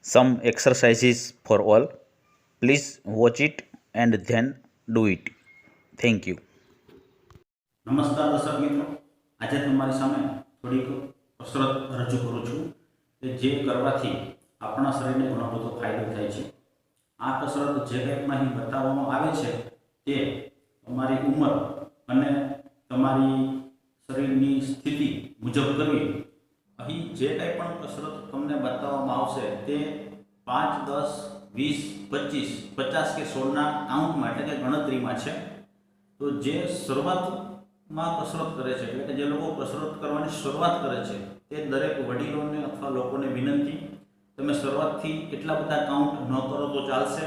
some exercises for all. Please watch it and then do it. Thank you. નમસ્કાર દર્શક મિત્રો, આજે તમારી સામે થોડીક કસરત રજૂ કરું છું કે જે કરવાથી આપણા શરીરને ઘણો બધો ફાયદો થાય છે. આ કસરત જે કંઈક અહીં બતાવવામાં આવે છે તે તમારી ઉંમર અને તમારી શરીરની સ્થિતિ મુજબ કરવી. અહીં જે કંઈ પણ કસરત તમને બતાવવામાં આવશે તે 5, 10, 20, 25, 50 કે 100ના કાઉન્ટમાં એટલે કે ગણતરીમાં છે. તો જે શરૂઆતમાં કસરત કરે છે એટલે કે જે લોકો કસરત કરવાની શરૂઆત કરે છે તે દરેક વડીલોને અથવા લોકોને વિનંતી, તમે શરૂઆતથી એટલા બધા કાઉન્ટ ન કરો તો ચાલશે.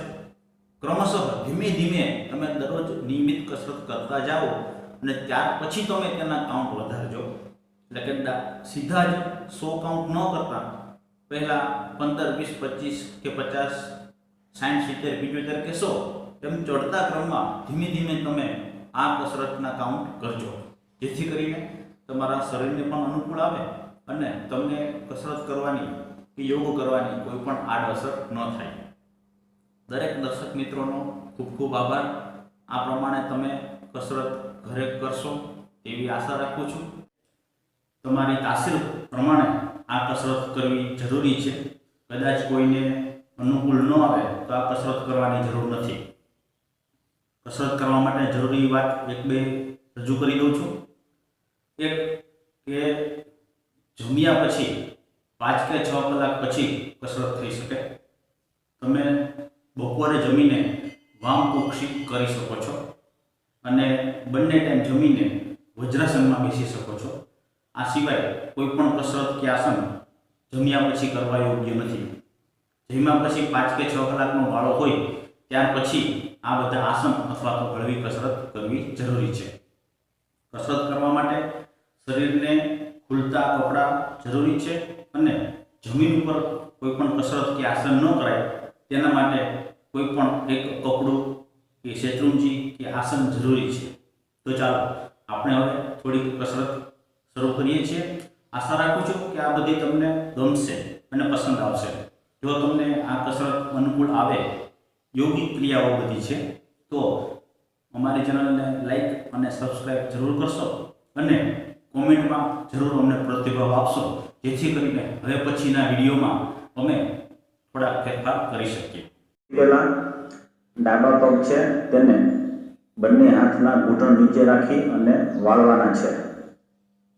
ક્રમશઃ ધીમે ધીમે તમે દરરોજ નિયમિત કસરત કરતા જાઓ અને ત્યાર પછી તમે તેના કાઉન્ટ વધારજો. એટલે કે સીધા જ 100 કાઉન્ટ ન કરતા પહેલાં 15, 20, 25 કે 50, 60, 70, 75 કે 100 એમ ચડતા ક્રમમાં ધીમે ધીમે તમે આ કસરતના કાઉન્ટ કરજો, જેથી કરીને તમારા શરીરને પણ અનુકૂળ આવે અને તમને કસરત કરવાની કે યોગ કરવાની કોઈ પણ આડઅસર ન થાય. દરેક દર્શક મિત્રોનો ખૂબ ખૂબ આભાર. આ પ્રમાણે તમે કસરત ઘરે કરશો એવી આશા રાખું છું. તમારી તાસીર પ્રમાણે આ કસરત કરવી જરૂરી છે. કદાચ કોઈને અનુકૂળ ન આવે તો આ કસરત કરવાની જરૂર નથી. કસરત કરવા માટે જરૂરી વાત 1-2 રજૂ કરી દઉં છું. એક કે જમ્યા પછી 5 કે 6 કલાક પછી કસરત થઈ શકે. તમે બપોરે જમીને વામકુક્ષી કરી શકો છો અને બંને ટાઈમ જમીને વજ્રાસનમાં બેસી શકો છો. આ સિવાય કોઈ પણ કસરત કે આસન જમ્યા પછી કરવા યોગ્ય નથી. જમ્યા પછી 5 કે 6 કલાકનો વાળો હોય ત્યાર પછી આ બધા આસન અથવા તો હળવી કસરત કરવી જરૂરી છે. કસરત કરવા માટે શરીરને ખુલતા કપડાં જરૂરી છે અને જમીન ઉપર કોઈ પણ કસરત કે આસન ન કરાય તેના માટે કોઈ પણ એક કપડું કે શેત્રુંજી કે આસન જરૂરી છે. તો ચાલો આપણે હવે થોડીક કસરત શરૂ કરીએ છીએ. આશા રાખું છું કે આ બધી તમને ગમશે અને પસંદ આવશે. જો તમને આ કસરત અનુકૂળ આવે, યોગિક ક્રિયાઓ બધી છે, તો અમારી ચેનલને લાઈક અને સબસ્ક્રાઈબ જરૂર કરશો અને કોમેન્ટમાં જરૂર અમને પ્રતિભાવ આપશો, જેથી કરીને હવે પછીના વિડીયોમાં અમે થોડા ફેરફાર કરી શકીએ. પહેલા ડાબા પગ છે તેને બંને હાથના ઘૂંટણ નીચે રાખી અને વાળવાના છે.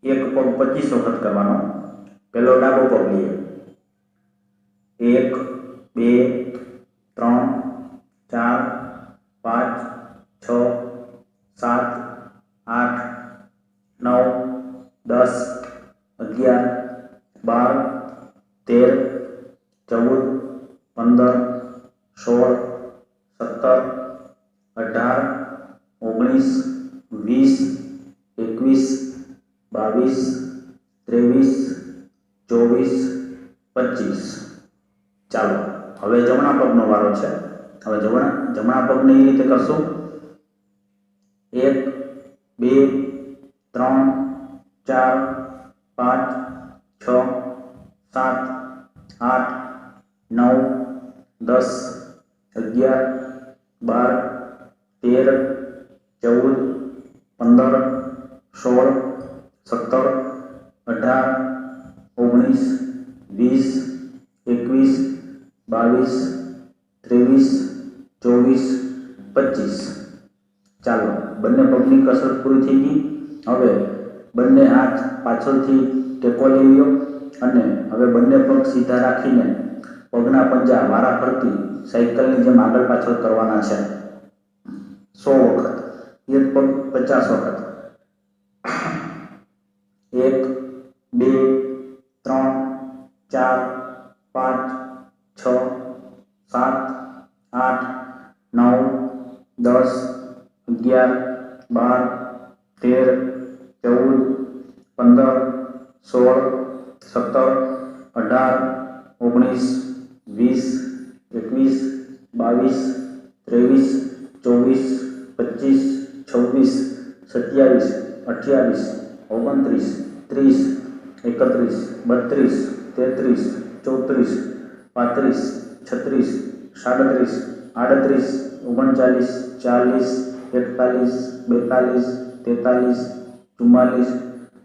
એક પગ 25 વખત કરવાનો. પહેલો ડાબો પગ લઈએ. 1, 2, 3, 4, 5, 6, 7, 8, 9, 10, 11, 12, 13, 14, 15, 16, 17, 18, 19, 20, 21, 22, 23, 24, 25. ચાલો હવે જમણા પગનો વારો છે. હવે જમણા પગને એ રીતે કરશું. 1, 2, 3, 4, 5, 6, 7, 8, 9, 10, 11, 12, 13, 14, 15, 16, 17, 18, 19, 20, 21, 22, 23, 24, 25. ચાલો બંને પગની કસરત પૂરી થઈ ગઈ. હવે બંને હાથ પાછળથી ટેકો લઈ લો અને હવે બંને પગ સીધા રાખીને પગના પંજા વારા ફરતી સાયકલની જેમ આગળ પાછળ કરવાના છે. 100 વખત. એક પગ 50 વખત. 1, 2, 3, 4, 5, 6, 7, 8, 9, 10, 11, 12, 13, 14, 15, 16, 17, 18, 19, 20, 21, 22, 23, 24, 25, 26, 27, 28, 29, 30, 31, 32, 33, 34, 35, 36, 37, 38, 39, 40, 41, 42, 43, 44,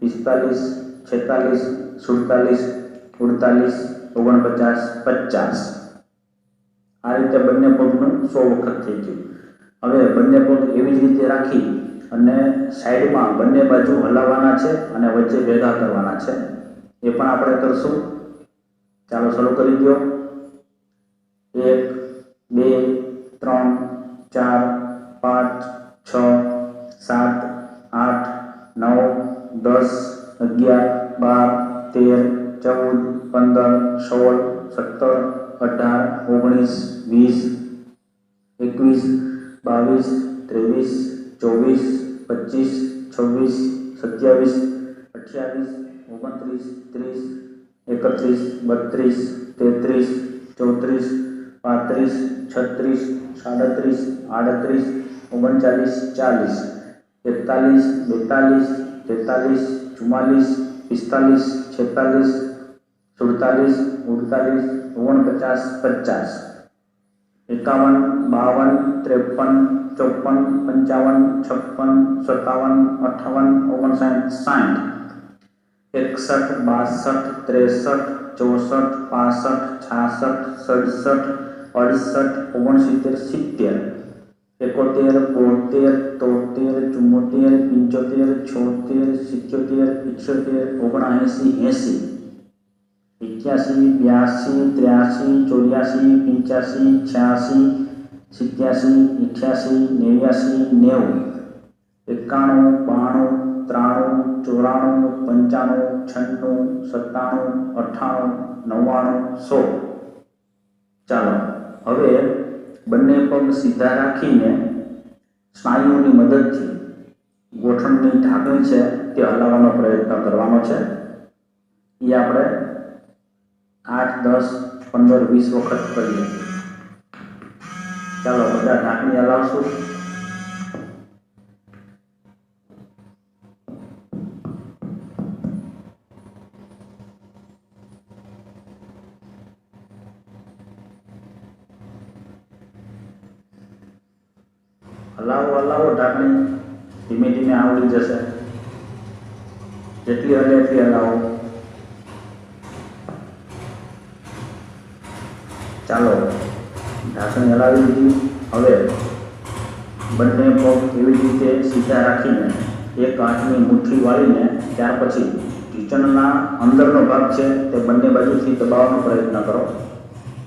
45, 46, 47, 48, 49, 50. આ રીતે બંને પગનું 100 વખત થઈ ગયું. હવે બંને પગ એવી જ રીતે રાખી અને સાઈડમાં બંને બાજુ હલાવવાના છે અને વચ્ચે ભેગા કરવાના છે. એ પણ આપણે કરશું. ચાલો શરૂ કરી દો. 1, 2, 3, 4, 5, 6, 7, 8, 9, 10, 11, 12, 13, 14, 15, 16, 17, 18, 19, 20, 21, 22, 23, 24, 25, 26, 27, 28, 29, 30, 31, 32, 33, 34, 35, 36, 37, 38, 39, 40, 41, 42, 43, 44, 45, 46, 47, 48, 49, 50, 51, 52, 53, 54, 55, 56, 57, 58, 60, 61, 62, 63, 64, 65, 66, 67, 68, 70, 71, 73, 74, 75, 76, 77, 78, 80, 81, 82, 83, 84, 85, 86, 87, 88, 90, 91, 92, 93, 94, 95, 96, 97, 98, 99, 100. ચાલો હવે બંને પગ સીધા રાખીને સ્નાયુઓની મદદથી ગોઠણની ઢાંકણી છે તે હલાવવાનો પ્રયત્ન કરવાનો છે. એ આપણે 8, 10, 15, 20 વખત કરીએ. ચાલો બધા ઢાંકણી હલાવશું. હલાવો ઢાંકણી. ધીમે ધીમે આવડી જશે. જેટલી હલે એટલી હલાવો. ચાલો ઢાંકણી હલાવી દીધી. હવે બંને પગ એવી રીતે સીધા રાખીને એક હાથની મુઠ્ઠી વાળીને ત્યાર પછી ઢીંચણના અંદરનો ભાગ છે તે બંને બાજુથી દબાવવાનો પ્રયત્ન કરો.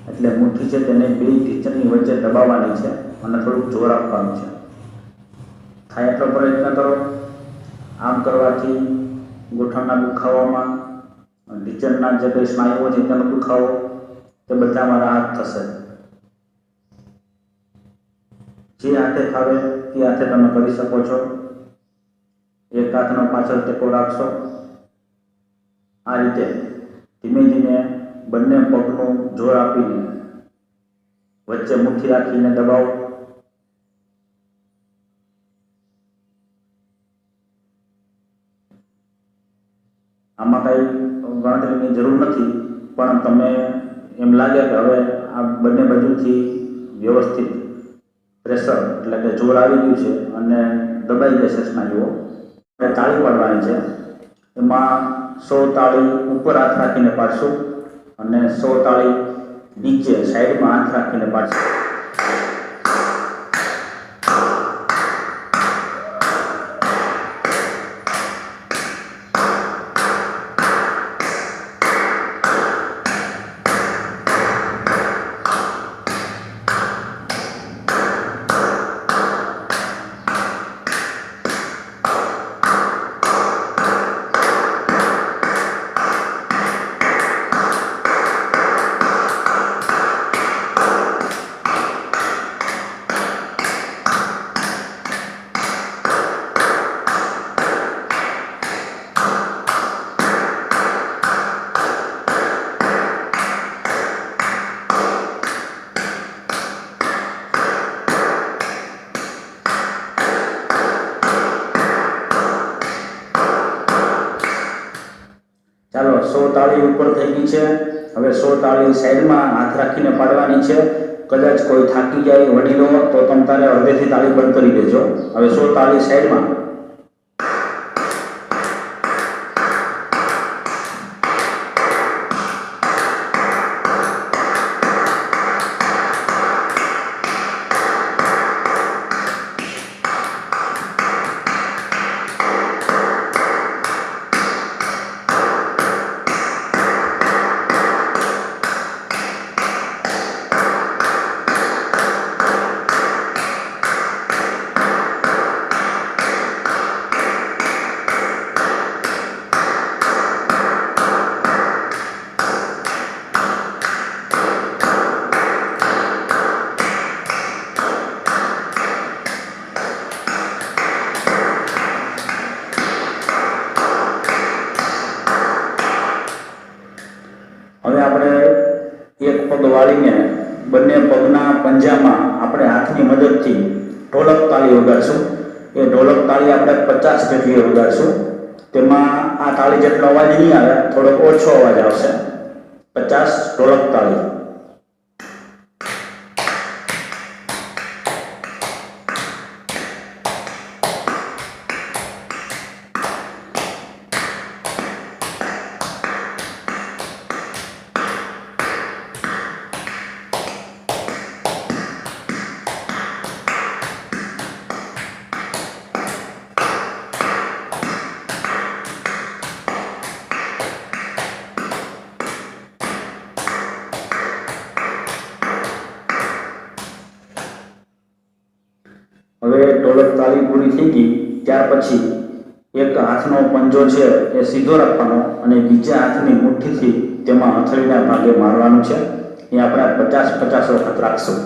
એટલે મુઠ્ઠી છે તેને બે ઢીંચણની વચ્ચે દબાવવાની છે અને થોડુંક જોર આપવાનું છે. થાય એટલો પ્રયત્ન કરો. આમ કરવાથી ગોઠણના દુખાવામાં, ઢીંચણના જે કંઈ સ્નાયુઓ છે તેનો દુખાવો તે બધામાં રાહત થશે. જે હાથે ફાવે તે હાથે તમે કરી શકો છો. એક હાથનો પાછળ ટેકો રાખશો. આ રીતે ધીમે ધીમે બંને પગનું જોર આપીને વચ્ચે મુઠ્ઠી રાખીને દબાવો. આમાં કંઈ ગણતરીની જરૂર નથી, પણ તમે એમ લાગે કે હવે આ બંને બાજુથી વ્યવસ્થિત પ્રેશર એટલે કે જોર આવી ગયું છે અને દબાઈ જશે સ્નાયુઓ. આપણે તાળી પાડવાની છે. એમાં 100 તાળી ઉપર હાથ રાખીને પાડશું અને 100 તાળી નીચે સાઈડમાં હાથ રાખીને પાડશું. ચાલો 100 તાળી ઉપર થઈ ગઈ છે. હવે 100 તાળી સાઈડમાં હાથ રાખીને પાડવાની છે. કદાચ કોઈ થાકી જાય વડીલો તો તમે તારે અડધેથી તાળી બંધ કરી દેજો. હવે 100 તાળી સાઈડમાં. હવે આપણે એક પગ વાળીને બંને પગના પંજામાં આપણે હાથની મદદથી ઢોલક તાળી વગાડશું. એ ઢોલક તાળી આપણે 50 જેટલી વગાડશું. તેમાં આ તાળી જેટલો અવાજ નહીં આવે, થોડોક ઓછો અવાજ આવશે. 50 ઢોલક તાળી. હવે ઢોલક તાળી પૂરી થઈ ગઈ ત્યાર પછી એક હાથનો પંજો છે એ સીધો રાખવાનો અને બીજા હાથની મુઠ્ઠીથી તેમાં હથેળીના ભાગે મારવાનું છે. એ આપણે 50 વખત રાખશું.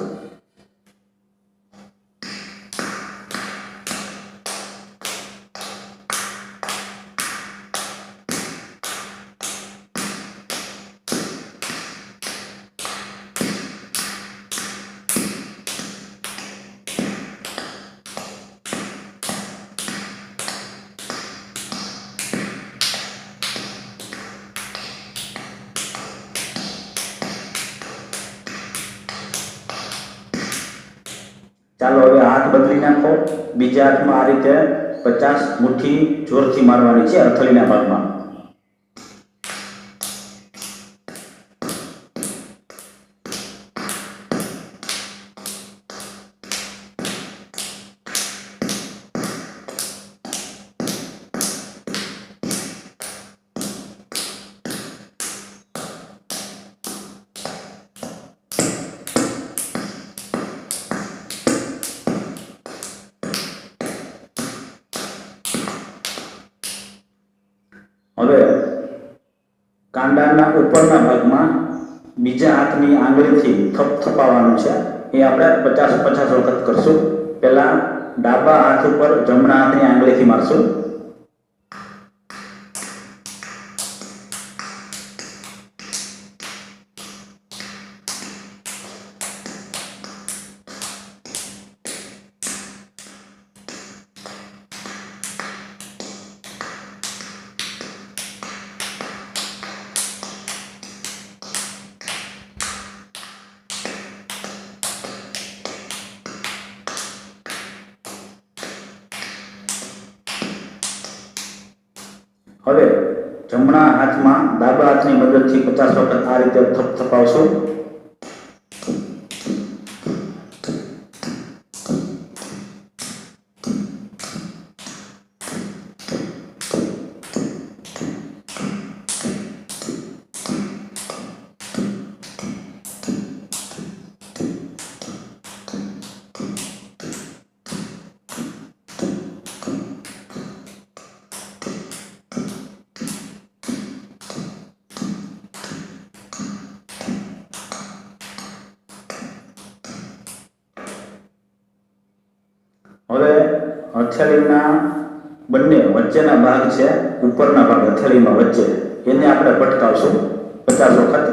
ચાલો હવે હાથ બદલી નાખો. બીજા હાથમાં આ રીતે 50 મુઠ્ઠી જોરથી મારવાની છે હથેળીના ભાગમાં. હવે કાંડાના ઉપરના ભાગમાં બીજા હાથની આંગળીથી થપથપાવવાનું છે. એ આપણે 50 વખત કરશું. પહેલા ડાબા હાથ ઉપર જમણા હાથની આંગળીથી મારશું. હવે જમણા હાથમાં ડાબા હાથની મદદથી 50 વખત આ રીતે થપથપાવશું. હવે હથેળીના બંને વચ્ચેના ભાગ છે, ઉપરના ભાગ હથેળીમાં વચ્ચે, એને આપણે પટકાવશું 50 વખત.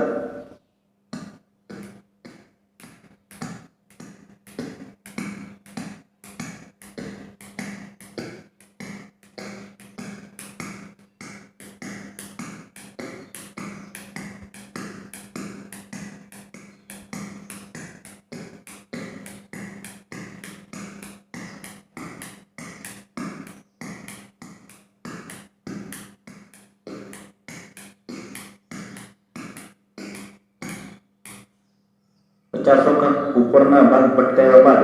50 વખત ઉપરના ભાગ પટકાવ્યા બાદ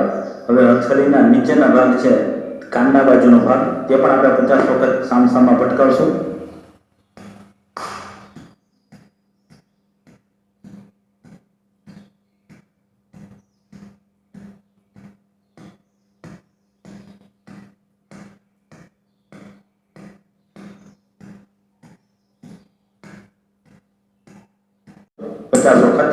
હવે હથેળીના નીચેના ભાગ છે, કાનના બાજુનો ભાગ, તે પણ આપણે 50 વખત સામસામા પટકાવશું. પચાસ વખત.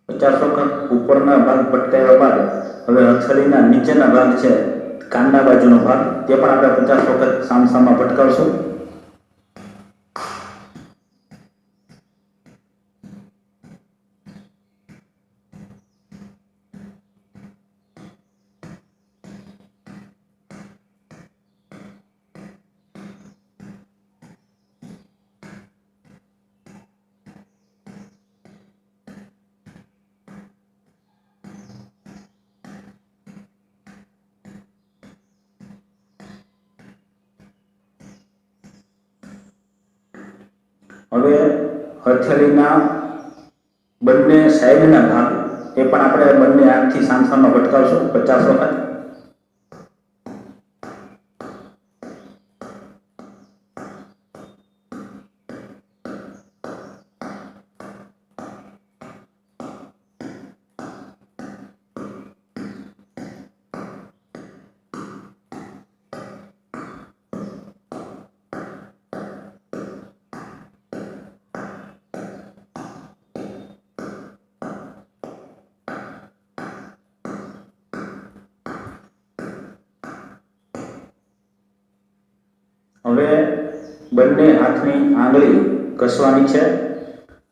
પચાસ વખત ઉપરના ભાગ પટકાવ્યા બાદ હવે હથેળીના નીચેના ભાગ છે, કાનના બાજુનો ભાગ, તે પણ આપણે 50 વખત સામસામા પટકાવશું. હવે હથેળીના બંને સાઈડના ભાગ એ પણ આપણે બંને હાથથી સામસામા પટકાવશું 50 વખત. હવે બંને હાથની આંગળી ઘસવાની છે.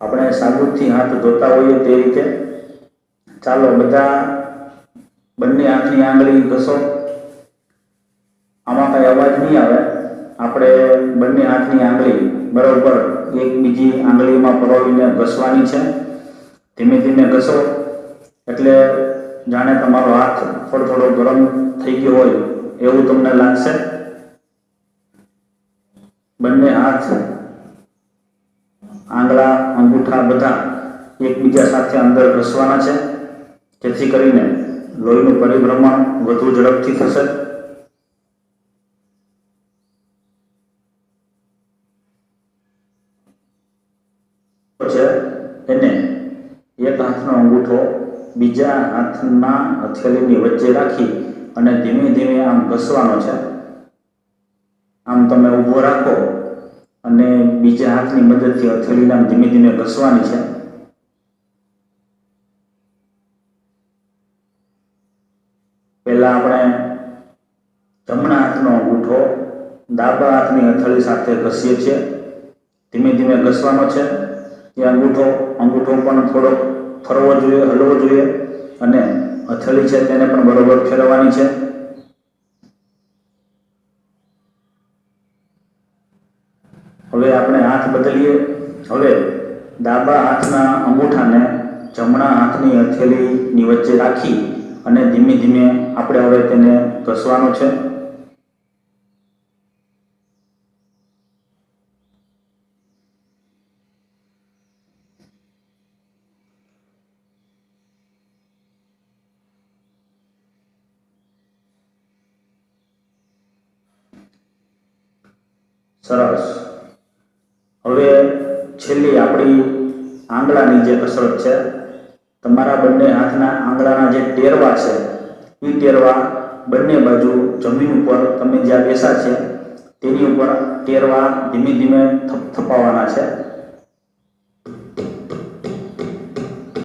આપણે સાબુથી હાથ ધોતા હોઈએ તે રીતે. ચાલો બધા બંને હાથની આંગળી ઘસો. આમાં કઈ અવાજ નહીં આવે. આપણે બંને હાથની આંગળી બરોબર એકબીજી આંગળીમાં પરોવીને ઘસવાની છે. ધીમે ધીમે ઘસો એટલે જાણે તમારો હાથ થોડો થોડો ગરમ થઈ ગયો હોય એવું તમને લાગશે. બંને હાથ, આંગળા, અંગૂઠા બધા એકબીજા સાથે અંદર ઘસવાના છે, જેથી કરીને લોહીનું પરિભ્રમણ વધુ ઝડપથી થશે. એને એક હાથનો અંગૂઠો બીજા હાથના હથેળીની વચ્ચે રાખી અને ધીમે ધીમે આમ ઘસવાનો છે. આમ તમે ઊભો રાખો અને બીજા હાથની મદદથી હથેળીને ધીમે ધીમે ઘસવાની છે. પહેલા આપણે જમણા હાથનો અંગૂઠો ડાબા હાથની હથેળી સાથે ઘસીએ છીએ. ધીમે ધીમે ઘસવાનો છે. એ અંગૂઠો પણ થોડો ફરવો જોઈએ, હલવો જોઈએ અને હથેળી છે તેને પણ બરોબર ફેરવવાની છે. હવે આપણે હાથ બદલીએ. હવે ડાબા હાથના અંગૂઠાને જમણા હાથની હથેળીની વચ્ચે રાખી અને ધીમે ધીમે આપણે હવે તેને ઘસવાનો છે. સરસ. હવે છેલ્લી આપણી આંગળાની જે કસરત છે, તમારા બંને હાથના આંગળાના જે ટેરવા છે એ ટેરવા બંને બાજુ જમીન ઉપર તમે જ્યાં બેસા છે તેની ઉપર ટેરવા ધીમે ધીમે થપાવવાના છે.